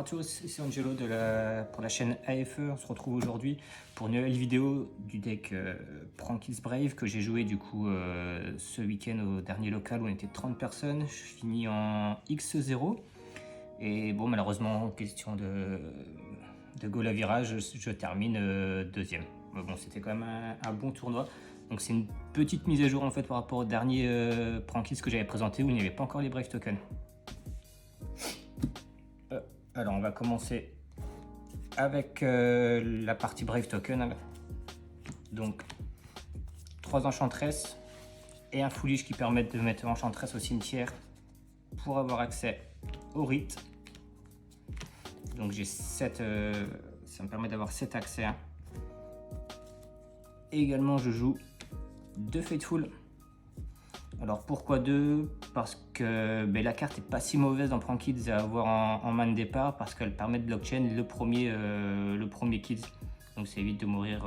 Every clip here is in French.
à tous, c'est Angelo pour la chaîne AFE. On se retrouve aujourd'hui pour une nouvelle vidéo du deck Prankils Brave que j'ai joué du coup ce week-end au dernier local où on était 30 personnes. Je finis en X0 et bon, malheureusement, en question de goal à virage, je termine deuxième. Mais bon, c'était quand même un bon tournoi. Donc c'est une petite mise à jour en fait par rapport au dernier Prankils que j'avais présenté où il n'y avait pas encore les Brave Tokens. Alors on va commencer avec la partie Brave Token. Donc 3 enchanteresses et un foolish qui permettent de mettre enchanteresse au cimetière pour avoir accès au rite. Donc j'ai 7, ça me permet d'avoir 7 accès. Et également je joue 2 Faithful. Alors pourquoi 2? Parce que la carte est pas si mauvaise dans Prankils à avoir en main de départ, parce qu'elle permet de blockchain le premier kill. Donc ça évite de mourir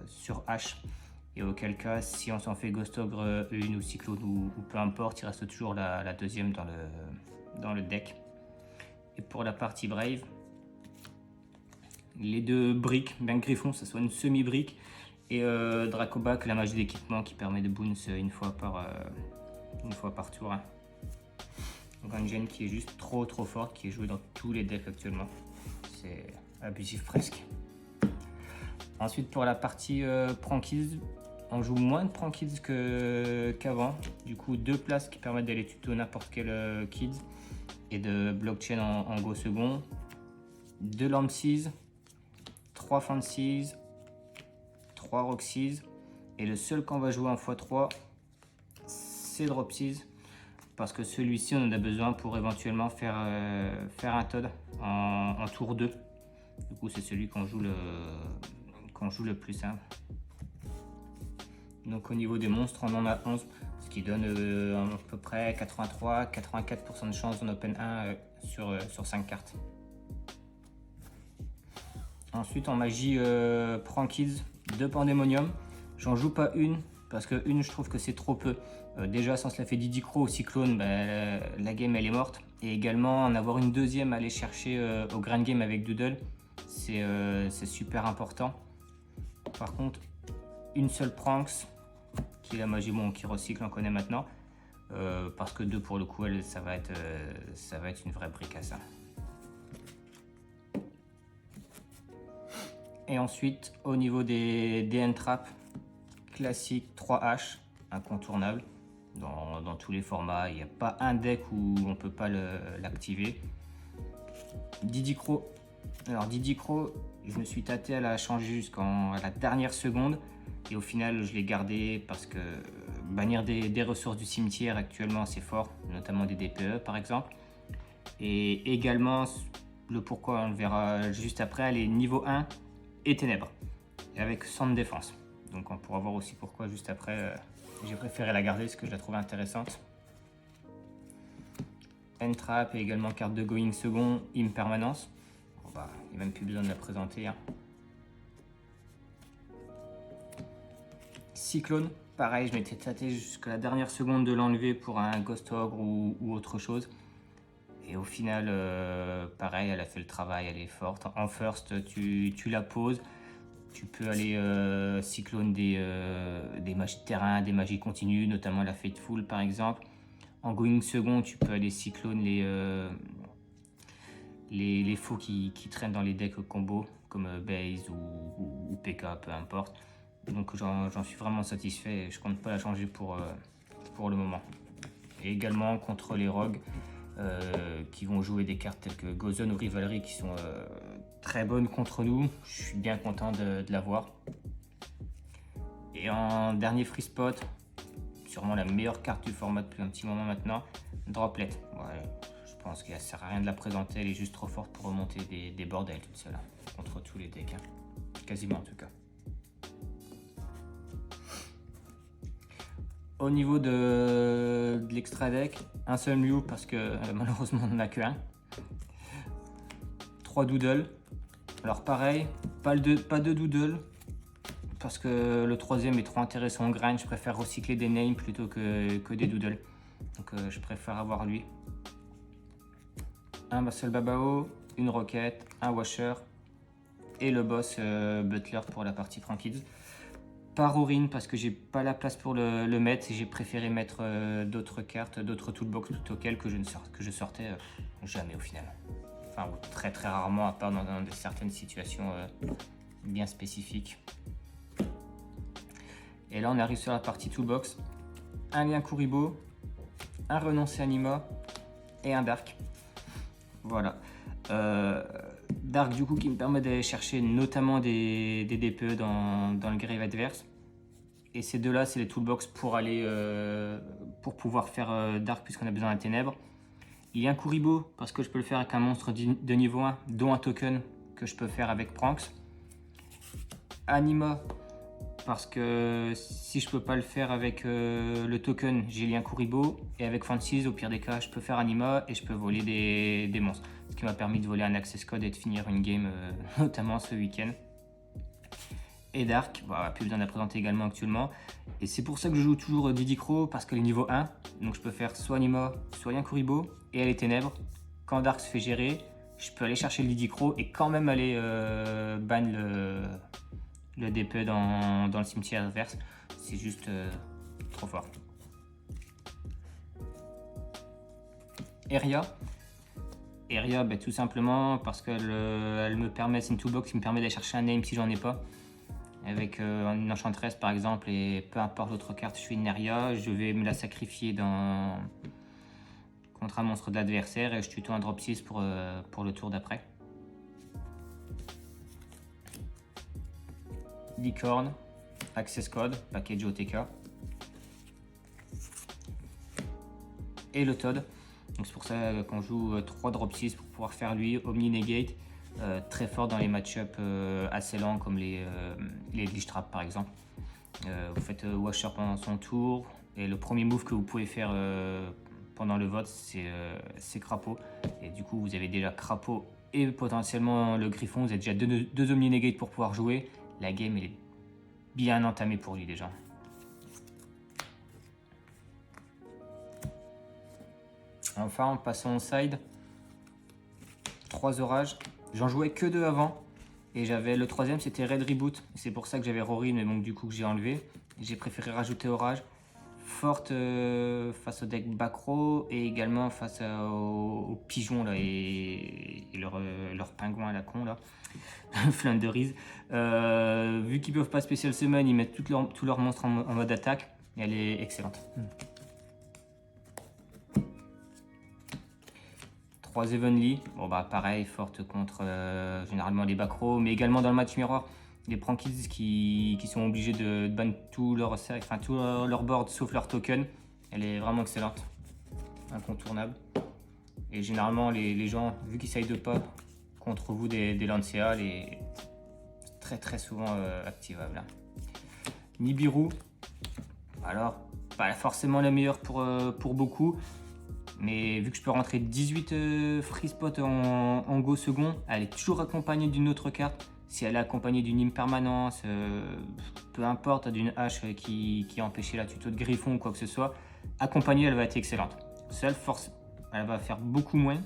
sur H. Et auquel cas, si on s'en fait Ghost Ogre, une ou Cyclone ou peu importe, il reste toujours la deuxième dans le deck. Et pour la partie Brave, les 2 briques, bien que Griffon ça soit une semi-brique, et Dracobac, la magie d'équipement qui permet de bounce une fois par tour. Donc un gène qui est juste trop fort, qui est joué dans tous les decks actuellement. C'est abusif presque. Ensuite pour la partie Prankils, on joue moins de Prankils qu'avant. Du coup 2 places qui permettent d'aller tuto n'importe quel kid et de blockchain en go second. 2 Lampsies, 3 Fancies, 3 Roxies, et le seul qu'on va jouer en x3 c'est Dropsies, parce que celui-ci on en a besoin pour éventuellement faire un Todd en tour 2. Du coup c'est celui qu'on joue le plus simple. Donc au niveau des monstres on en a 11, ce qui donne à peu près 83-84% de chance en open 1 sur 5 cartes. Ensuite en magie Prankils, 2 Pandemonium. J'en joue pas une parce que une je trouve que c'est trop peu. Déjà sans cela fait Didicro ou Cyclone, la game elle est morte. Et également en avoir une deuxième à aller chercher au grand game avec Doodle, c'est super important. Par contre une seule Pranks qui est la magie qui recycle, on connaît maintenant. Parce que 2 pour le coup ça va être une vraie brique à ça. Et ensuite, au niveau des end-traps, classique 3H, incontournable. Dans tous les formats, il n'y a pas un deck où on ne peut pas l'activer. Didicro. Alors Didicro, je me suis tâté à la changer jusqu'à la dernière seconde. Et au final, je l'ai gardé parce que bannir des ressources du cimetière actuellement, c'est fort. Notamment des DPE par exemple. Et également, le pourquoi, on le verra juste après, elle est niveau 1. Et ténèbres, et avec 100 de défense. Donc on pourra voir aussi pourquoi juste après j'ai préféré la garder parce que je la trouvais intéressante. Entrap et également carte de going second, impermanence. Il n'y a même plus besoin de la présenter. Cyclone, pareil, je m'étais tâté jusqu'à la dernière seconde de l'enlever pour un Ghost Ogre ou autre chose. Et au final, pareil, elle a fait le travail, elle est forte. En first, tu la poses. Tu peux aller cyclone des magies de terrain, des magies continues, notamment la Faithful par exemple. En going second, tu peux aller cyclone les faux qui traînent dans les decks combo, comme Base ou PK, peu importe. Donc j'en suis vraiment satisfait et je compte pas la changer pour le moment. Et également contre les rogues. Qui vont jouer des cartes telles que Gozon ou Rivalry qui sont très bonnes contre nous. Je suis bien content de l'avoir. Et en dernier free spot, sûrement la meilleure carte du format depuis un petit moment maintenant, Droplet. Ouais, je pense qu'il ne sert à rien de la présenter, elle est juste trop forte pour remonter des bordels toute seule contre tous les decks, quasiment en tout cas. Au niveau de l'extra deck, un seul Mew parce que malheureusement on n'en a qu'un. 3 Doodle. Alors pareil, pas de Doodle parce que le troisième est trop intéressant en grind. Je préfère recycler des names plutôt que des Doodle. Donc je préfère avoir lui. Un seul Babao, une roquette, un washer et le boss butler pour la partie Frankids. Pas Rorin parce que j'ai pas la place pour le mettre et j'ai préféré mettre d'autres cartes, d'autres toolbox plutôt qu'elle que je sortais jamais au final. Enfin, ou très très rarement, à part dans certaines situations bien spécifiques. Et là, on arrive sur la partie toolbox. Un lien Kuriboh, un renoncé Anima et un Dark. Voilà. Dark du coup qui me permet d'aller chercher notamment des DPE dans le grave adverse. Et ces deux là c'est les toolbox pour aller pour pouvoir faire Dark puisqu'on a besoin d'un ténèbres. Il y a un Kuriboh parce que je peux le faire avec un monstre de niveau 1 dont un token que je peux faire avec Pranks. Anima parce que si je peux pas le faire avec le token, j'ai lien Kuriboh et avec Francis au pire des cas je peux faire Anima et je peux voler des monstres. Ce qui m'a permis de voler un access code et de finir une game notamment ce week-end. Et Dark, voilà, plus besoin de la présenter également actuellement. Et c'est pour ça que je joue toujours Didi Crow parce qu'elle est niveau 1. Donc je peux faire soit Anima, soit lien Kuriboh et elle est ténèbres. Quand Dark se fait gérer, je peux aller chercher le Didi Crow et quand même aller ban le DP dans le cimetière adverse. C'est juste trop fort. Eria, bah, tout simplement parce qu'elle elle me permet, c'est une toolbox qui me permet d'aller chercher un name si j'en ai pas. Avec une enchantress par exemple, et peu importe l'autre carte, je suis une Eria, je vais me la sacrifier contre un monstre de l'adversaire et je tuto un drop 6 pour le tour d'après. Licorne, access code, package OTK. Et le Todd. Donc c'est pour ça qu'on joue 3 drop 6 pour pouvoir faire lui Omni Negate. Très fort dans les match-up assez lents comme les glitch traps par exemple. Vous faites washer pendant son tour et le premier move que vous pouvez faire pendant le vote c'est crapaud. Et du coup vous avez déjà crapaud et potentiellement le griffon, vous avez déjà deux Omni Negate pour pouvoir jouer. La game elle est bien entamée pour lui déjà. Enfin, en passant au side, 3 orages. J'en jouais que 2 avant. Et j'avais le troisième, c'était Red Reboot. C'est pour ça que j'avais Rory, mais donc du coup que j'ai enlevé. J'ai préféré rajouter orage. Forte face au deck Backrow et également face aux pigeons là, et leur pingouin à la con là. Flunderies. Vu qu'ils peuvent pas spécial summon, ils mettent tous leurs monstres en mode attaque. Et elle est excellente. 3 Evenly, bon bah pareil, forte contre généralement les Backrow, mais également dans le match miroir, les Prankids qui sont obligés de ban tout leur board sauf leur token. Elle est vraiment excellente, incontournable. Et généralement les gens, vu qu'ils side pas contre vous des Lancea, elle est très souvent activable. Nibiru, alors pas forcément la meilleure pour beaucoup. Mais vu que je peux rentrer 18 free spots en go second, elle est toujours accompagnée d'une autre carte. Si elle est accompagnée d'une impermanence, peu importe, d'une hache qui a empêché la tuto de griffon ou quoi que ce soit, accompagnée elle va être excellente. Seule force, elle va faire beaucoup moins,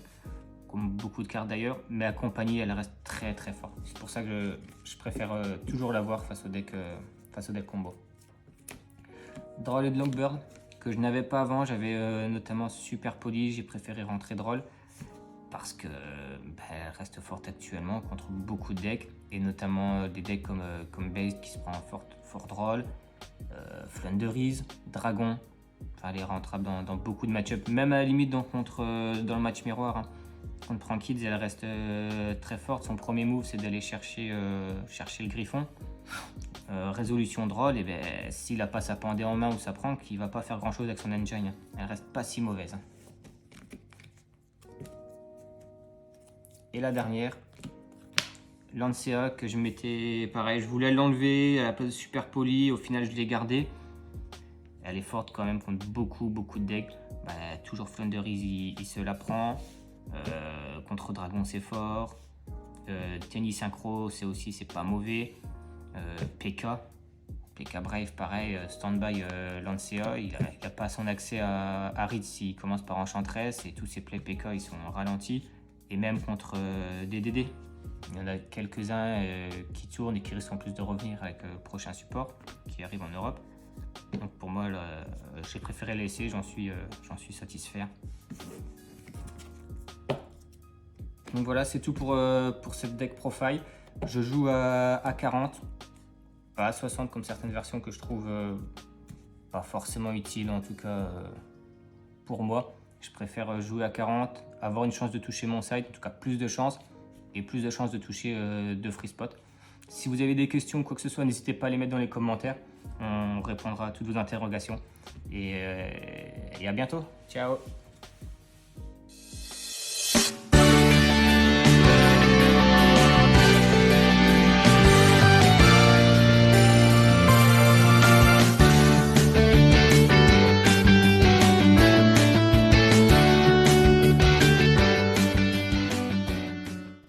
comme beaucoup de cartes d'ailleurs, mais accompagnée elle reste très forte. C'est pour ça que je préfère toujours l'avoir face au deck combo. Droll de Longbird, que je n'avais pas avant, j'avais notamment Super Poli, j'ai préféré rentrer Droll parce que elle reste forte actuellement contre beaucoup de decks et notamment des decks comme Base qui se prend fort Droll, Flunderies, Dragon, enfin elle est rentrable dans beaucoup de match-up, même à la limite dans le match miroir. Contre Prankids, elle reste très forte. Son premier move c'est d'aller chercher le griffon. Résolution Droll, et ben, s'il a pas sa Pandé en main ou sa Prank, il va pas faire grand chose avec son engine. Elle reste pas si mauvaise. Et la dernière, Lancea, que je mettais pareil, je voulais l'enlever à la place de Super Poli, au final je l'ai gardée. Elle est forte quand même contre beaucoup de decks. Bah, toujours Flunderies, il se la prend. Contre Dragon c'est fort. Tennis Synchro c'est pas mauvais. PK Brave pareil, standby Lancea, il a pas son accès à Ritz s'il commence par Enchantress et tous ses plays PK ils sont ralentis. et même contre des DD. Il y en a quelques-uns qui tournent et qui risquent en plus de revenir avec le prochain support qui arrive en Europe. Donc pour moi, j'ai préféré laisser, j'en suis satisfait. Donc voilà, c'est tout pour cette deck profile. Je joue à 40, pas à 60 comme certaines versions que je trouve pas forcément utiles, en tout cas pour moi. Je préfère jouer à 40, avoir une chance de toucher mon side, en tout cas plus de chances, et plus de chances de toucher de free spot. Si vous avez des questions ou quoi que ce soit, n'hésitez pas à les mettre dans les commentaires. On répondra à toutes vos interrogations. Et à bientôt. Ciao.